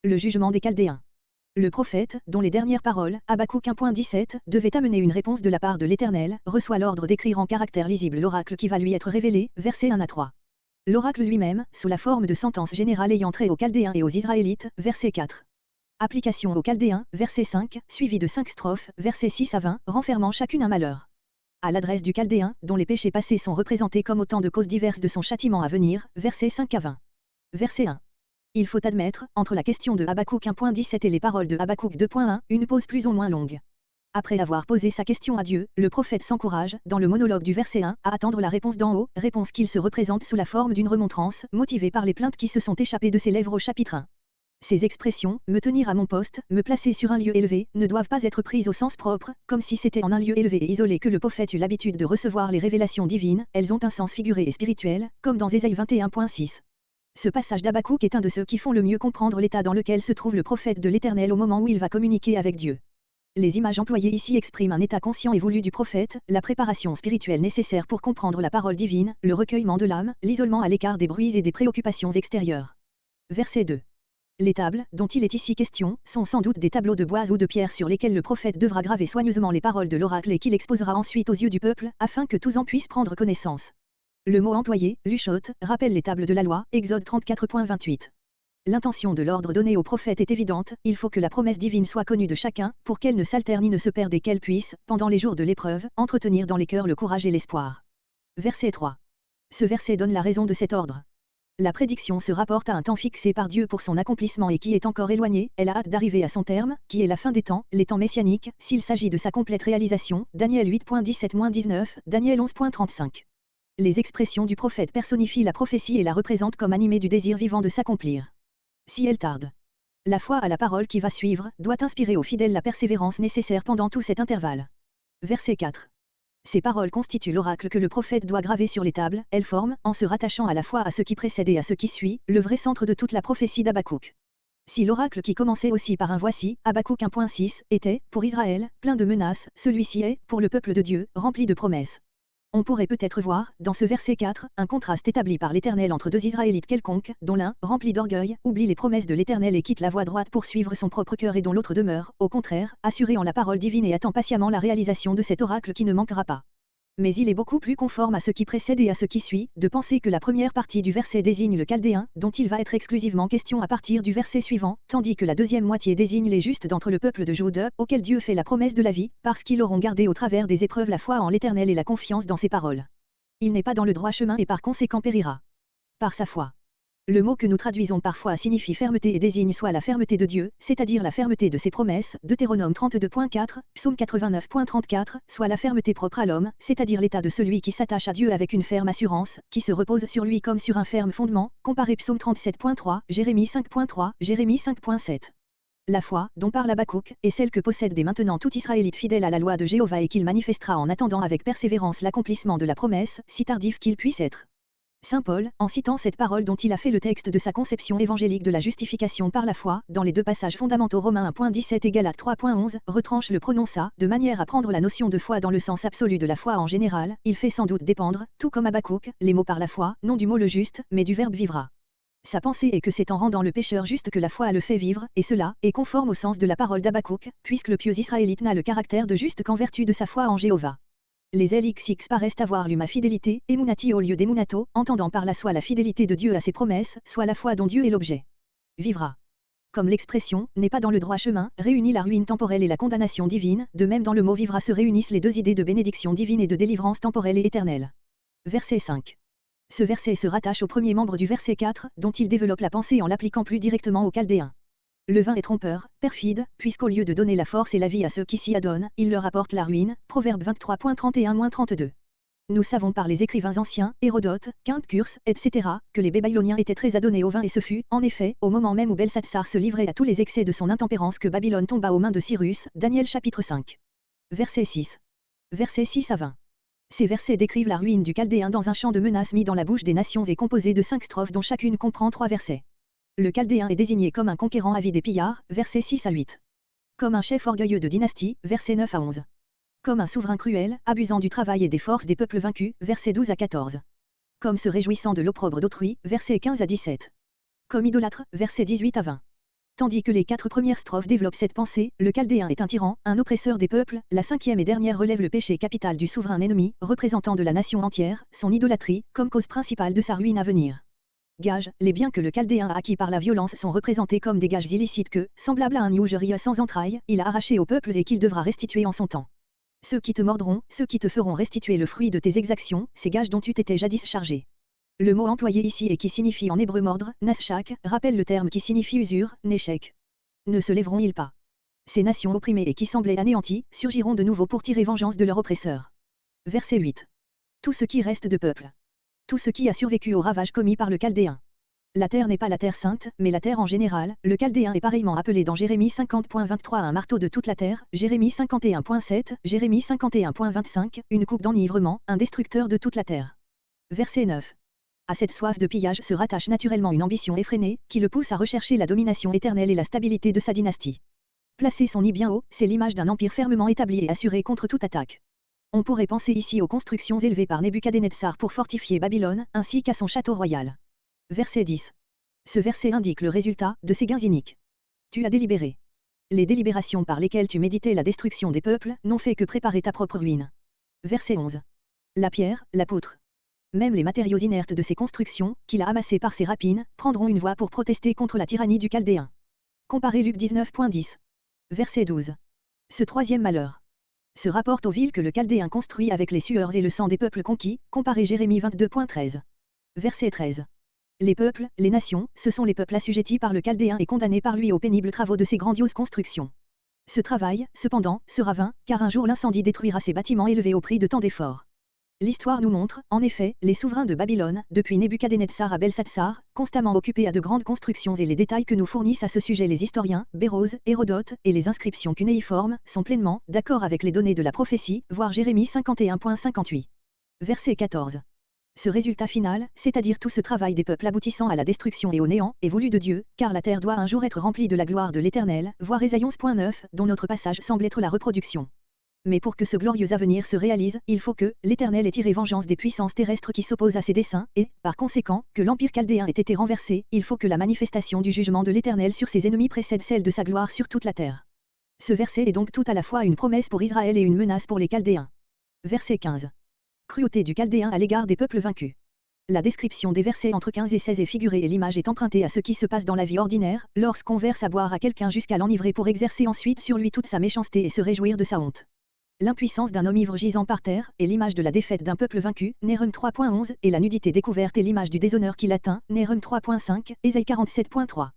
Le jugement des Chaldéens. Le prophète, dont les dernières paroles, Habakkuk 1.17, devait amener une réponse de la part de l'Éternel, reçoit l'ordre d'écrire en caractère lisible l'oracle qui va lui être révélé, versets 1 à 3. L'oracle lui-même, sous la forme de sentence générale ayant trait aux Chaldéens et aux Israélites, verset 4. Application aux Chaldéens, verset 5, suivi de 5 strophes, versets 6 à 20, renfermant chacune un malheur. À l'adresse du Chaldéen, dont les péchés passés sont représentés comme autant de causes diverses de son châtiment à venir, versets 5 à 20. Verset 1. Il faut admettre, entre la question de Habakkuk 1.17 et les paroles de Habakkuk 2.1, une pause plus ou moins longue. Après avoir posé sa question à Dieu, le prophète s'encourage, dans le monologue du verset 1, à attendre la réponse d'en haut, réponse qu'il se représente sous la forme d'une remontrance, motivée par les plaintes qui se sont échappées de ses lèvres au chapitre 1. Ces expressions, me tenir à mon poste, me placer sur un lieu élevé, ne doivent pas être prises au sens propre, comme si c'était en un lieu élevé et isolé que le prophète eut l'habitude de recevoir les révélations divines, elles ont un sens figuré et spirituel, comme dans Ésaïe 21.6. Ce passage d'Habakkuk est un de ceux qui font le mieux comprendre l'état dans lequel se trouve le prophète de l'Éternel au moment où il va communiquer avec Dieu. Les images employées ici expriment un état conscient et voulu du prophète, la préparation spirituelle nécessaire pour comprendre la parole divine, le recueillement de l'âme, l'isolement à l'écart des bruits et des préoccupations extérieures. Verset 2. Les tables, dont il est ici question, sont sans doute des tableaux de bois ou de pierre sur lesquels le prophète devra graver soigneusement les paroles de l'oracle et qu'il exposera ensuite aux yeux du peuple, afin que tous en puissent prendre connaissance. Le mot employé, luchot, rappelle les tables de la loi, Exode 34.28. L'intention de l'ordre donné au prophète est évidente, il faut que la promesse divine soit connue de chacun, pour qu'elle ne s'altère ni ne se perde et qu'elle puisse, pendant les jours de l'épreuve, entretenir dans les cœurs le courage et l'espoir. Verset 3. Ce verset donne la raison de cet ordre. La prédiction se rapporte à un temps fixé par Dieu pour son accomplissement et qui est encore éloigné, elle a hâte d'arriver à son terme, qui est la fin des temps, les temps messianiques, s'il s'agit de sa complète réalisation, Daniel 8.17-19, Daniel 11.35. Les expressions du prophète personnifient la prophétie et la représentent comme animée du désir vivant de s'accomplir. Si elle tarde, la foi à la parole qui va suivre, doit inspirer aux fidèles la persévérance nécessaire pendant tout cet intervalle. Verset 4. Ces paroles constituent l'oracle que le prophète doit graver sur les tables, elles forment, en se rattachant à la fois à ce qui précède et à ce qui suit, le vrai centre de toute la prophétie d'Habakkuk. Si l'oracle qui commençait aussi par un voici, Habakkuk 1.6, était, pour Israël, plein de menaces, celui-ci est, pour le peuple de Dieu, rempli de promesses. On pourrait peut-être voir, dans ce verset 4, un contraste établi par l'Éternel entre deux Israélites quelconques, dont l'un, rempli d'orgueil, oublie les promesses de l'Éternel et quitte la voie droite pour suivre son propre cœur et dont l'autre demeure, au contraire, assuré en la parole divine et attend patiemment la réalisation de cet oracle qui ne manquera pas. Mais il est beaucoup plus conforme à ce qui précède et à ce qui suit, de penser que la première partie du verset désigne le Chaldéen, dont il va être exclusivement question à partir du verset suivant, tandis que la deuxième moitié désigne les justes d'entre le peuple de Jude, auquel Dieu fait la promesse de la vie, parce qu'ils auront gardé au travers des épreuves la foi en l'Éternel et la confiance dans ses paroles. Il n'est pas dans le droit chemin et par conséquent périra. Par sa foi. Le mot que nous traduisons parfois signifie fermeté et désigne soit la fermeté de Dieu, c'est-à-dire la fermeté de ses promesses, Deutéronome 32.4, Psaume 89.34, soit la fermeté propre à l'homme, c'est-à-dire l'état de celui qui s'attache à Dieu avec une ferme assurance, qui se repose sur lui comme sur un ferme fondement, comparé Psaume 37.3, Jérémie 5.3, Jérémie 5.7. La foi, dont parle Habakkuk, est celle que possède dès maintenant tout Israélite fidèle à la loi de Jéhovah et qu'il manifestera en attendant avec persévérance l'accomplissement de la promesse, si tardif qu'il puisse être. Saint Paul, en citant cette parole dont il a fait le texte de sa conception évangélique de la justification par la foi, dans les deux passages fondamentaux Romains 1.17 et Galates 3.11, retranche le pronom ça, de manière à prendre la notion de foi dans le sens absolu de la foi en général, il fait sans doute dépendre, tout comme Habakkuk, les mots par la foi, non du mot le juste, mais du verbe vivra. Sa pensée est que c'est en rendant le pécheur juste que la foi le fait vivre, et cela, est conforme au sens de la parole d'Habakkuk, puisque le pieux Israélite n'a le caractère de juste qu'en vertu de sa foi en Jéhovah. Les LXX paraissent avoir lu ma fidélité, emunati au lieu d'emunato, entendant par là soit la fidélité de Dieu à ses promesses, soit la foi dont Dieu est l'objet. Vivra. Comme l'expression, n'est pas dans le droit chemin, réunit la ruine temporelle et la condamnation divine, de même dans le mot vivra se réunissent les deux idées de bénédiction divine et de délivrance temporelle et éternelle. Verset 5. Ce verset se rattache au premier membre du verset 4, dont il développe la pensée en l'appliquant plus directement aux Chaldéens. Le vin est trompeur, perfide, puisqu'au lieu de donner la force et la vie à ceux qui s'y adonnent, il leur apporte la ruine, Proverbe 23.31-32. Nous savons par les écrivains anciens, Hérodote, Quinte Curse, etc., que les Babyloniens étaient très adonnés au vin et ce fut, en effet, au moment même où Belsatsar se livrait à tous les excès de son intempérance que Babylone tomba aux mains de Cyrus, Daniel chapitre 5. Verset 6. Versets 6 à 20. Ces versets décrivent la ruine du Chaldéen dans un chant de menaces mis dans la bouche des nations et composé de 5 strophes dont chacune comprend 3 versets. Le Chaldéen est désigné comme un conquérant avide et pillard, versets 6 à 8. Comme un chef orgueilleux de dynastie, versets 9 à 11. Comme un souverain cruel, abusant du travail et des forces des peuples vaincus, versets 12 à 14. Comme se réjouissant de l'opprobre d'autrui, versets 15 à 17. Comme idolâtre, versets 18 à 20. Tandis que les 4 premières strophes développent cette pensée, le Chaldéen est un tyran, un oppresseur des peuples, la 5e et dernière relève le péché capital du souverain ennemi, représentant de la nation entière, son idolâtrie, comme cause principale de sa ruine à venir. Gages, les biens que le Chaldéen a acquis par la violence sont représentés comme des gages illicites que, semblable à un usury sans entrailles, il a arrachés aux peuples et qu'il devra restituer en son temps. Ceux qui te mordront, ceux qui te feront restituer le fruit de tes exactions, ces gages dont tu t'étais jadis chargé. Le mot employé ici et qui signifie en hébreu mordre, nashak, rappelle le terme qui signifie usure, néchec. Ne se lèveront-ils pas? Ces nations opprimées et qui semblaient anéanties, surgiront de nouveau pour tirer vengeance de leur oppresseur. Verset 8. Tout ce qui reste de peuple. Tout ce qui a survécu aux ravages commis par le Chaldéen. La terre n'est pas la terre sainte, mais la terre en général, le Chaldéen est pareillement appelé dans Jérémie 50.23 un marteau de toute la terre, Jérémie 51.7, Jérémie 51.25, une coupe d'enivrement, un destructeur de toute la terre. Verset 9. À cette soif de pillage se rattache naturellement une ambition effrénée, qui le pousse à rechercher la domination éternelle et la stabilité de sa dynastie. Placer son nid bien haut, c'est l'image d'un empire fermement établi et assuré contre toute attaque. On pourrait penser ici aux constructions élevées par Nebuchadnezzar pour fortifier Babylone, ainsi qu'à son château royal. Verset 10. Ce verset indique le résultat de ces gains iniques. Tu as délibéré. Les délibérations par lesquelles tu méditais la destruction des peuples n'ont fait que préparer ta propre ruine. Verset 11. La pierre, la poutre. Même les matériaux inertes de ces constructions, qu'il a amassés par ses rapines, prendront une voix pour protester contre la tyrannie du Chaldéen. Comparez Luc 19.10. Verset 12. Ce troisième malheur se rapporte aux villes que le Chaldéen construit avec les sueurs et le sang des peuples conquis, comparez Jérémie 22.13. Verset 13. Les peuples, les nations, ce sont les peuples assujettis par le Chaldéen et condamnés par lui aux pénibles travaux de ces grandioses constructions. Ce travail, cependant, sera vain, car un jour l'incendie détruira ces bâtiments élevés au prix de tant d'efforts. L'histoire nous montre, en effet, les souverains de Babylone, depuis Nebuchadnezzar à Belshazzar, constamment occupés à de grandes constructions et les détails que nous fournissent à ce sujet les historiens, Bérose, Hérodote, et les inscriptions cunéiformes, sont pleinement d'accord avec les données de la prophétie, voir Jérémie 51.58. Verset 14. Ce résultat final, c'est-à-dire tout ce travail des peuples aboutissant à la destruction et au néant, est voulu de Dieu, car la terre doit un jour être remplie de la gloire de l'Éternel, voir Ésaïe 11.9, dont notre passage semble être la reproduction. Mais pour que ce glorieux avenir se réalise, il faut que l'Éternel ait tiré vengeance des puissances terrestres qui s'opposent à ses desseins, et, par conséquent, que l'Empire chaldéen ait été renversé, il faut que la manifestation du jugement de l'Éternel sur ses ennemis précède celle de sa gloire sur toute la terre. Ce verset est donc tout à la fois une promesse pour Israël et une menace pour les Chaldéens. Verset 15. Cruauté du Chaldéen à l'égard des peuples vaincus. La description des versets entre 15 et 16 est figurée et l'image est empruntée à ce qui se passe dans la vie ordinaire, lorsqu'on verse à boire à quelqu'un jusqu'à l'enivrer pour exercer ensuite sur lui toute sa méchanceté et se réjouir de sa honte. L'impuissance d'un homme ivre gisant par terre, est l'image de la défaite d'un peuple vaincu, Nehum 3.11, et la nudité découverte est l'image du déshonneur qui l'atteint, Nehum 3.5, Ésaïe 47.3.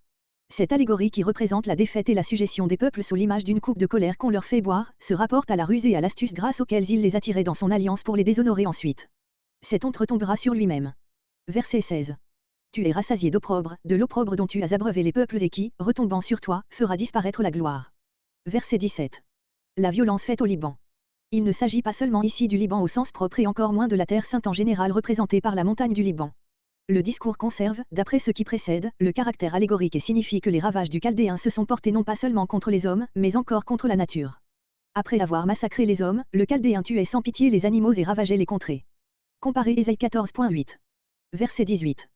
Cette allégorie qui représente la défaite et la suggestion des peuples sous l'image d'une coupe de colère qu'on leur fait boire, se rapporte à la ruse et à l'astuce grâce auxquelles il les attirait dans son alliance pour les déshonorer ensuite. Cette honte retombera sur lui-même. Verset 16. Tu es rassasié d'opprobre, de l'opprobre dont tu as abreuvé les peuples et qui, retombant sur toi, fera disparaître la gloire. Verset 17. La violence faite au Liban. Il ne s'agit pas seulement ici du Liban au sens propre et encore moins de la terre sainte en général représentée par la montagne du Liban. Le discours conserve, d'après ce qui précède, le caractère allégorique et signifie que les ravages du Chaldéen se sont portés non pas seulement contre les hommes, mais encore contre la nature. Après avoir massacré les hommes, le Chaldéen tuait sans pitié les animaux et ravageait les contrées. Comparez Ésaïe 14.8. Verset 18.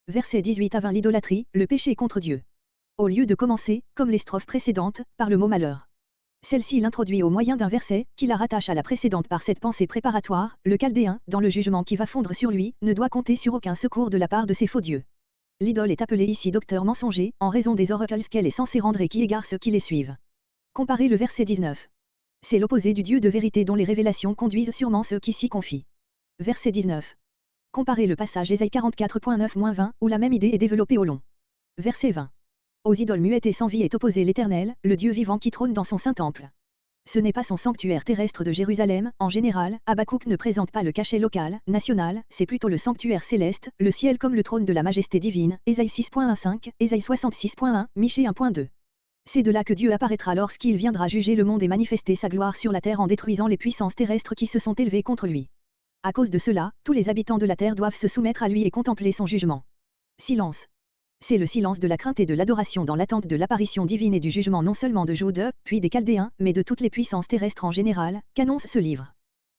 Verset 18 à 20 l'idolâtrie, le péché contre Dieu. Au lieu de commencer, comme les strophes précédentes, par le mot malheur. Celle-ci l'introduit au moyen d'un verset, qui la rattache à la précédente par cette pensée préparatoire, le Chaldéen, dans le jugement qui va fondre sur lui, ne doit compter sur aucun secours de la part de ses faux dieux. L'idole est appelée ici docteur mensonger, en raison des oracles qu'elle est censée rendre et qui égarent ceux qui les suivent. Comparez le verset 19. C'est l'opposé du Dieu de vérité dont les révélations conduisent sûrement ceux qui s'y confient. Verset 19. Comparez le passage Ésaïe 44.9-20, où la même idée est développée au long. Verset 20. Aux idoles muettes et sans vie est opposé l'Éternel, le Dieu vivant qui trône dans son saint temple. Ce n'est pas son sanctuaire terrestre de Jérusalem, en général, Habakkuk ne présente pas le cachet local, national, c'est plutôt le sanctuaire céleste, le ciel comme le trône de la majesté divine, Ésaïe 6.15, Ésaïe 66.1, Michée 1.2. C'est de là que Dieu apparaîtra lorsqu'il viendra juger le monde et manifester sa gloire sur la terre en détruisant les puissances terrestres qui se sont élevées contre lui. À cause de cela, tous les habitants de la terre doivent se soumettre à lui et contempler son jugement. Silence. C'est le silence de la crainte et de l'adoration dans l'attente de l'apparition divine et du jugement non seulement de Jude, puis des Chaldéens, mais de toutes les puissances terrestres en général, qu'annonce ce livre.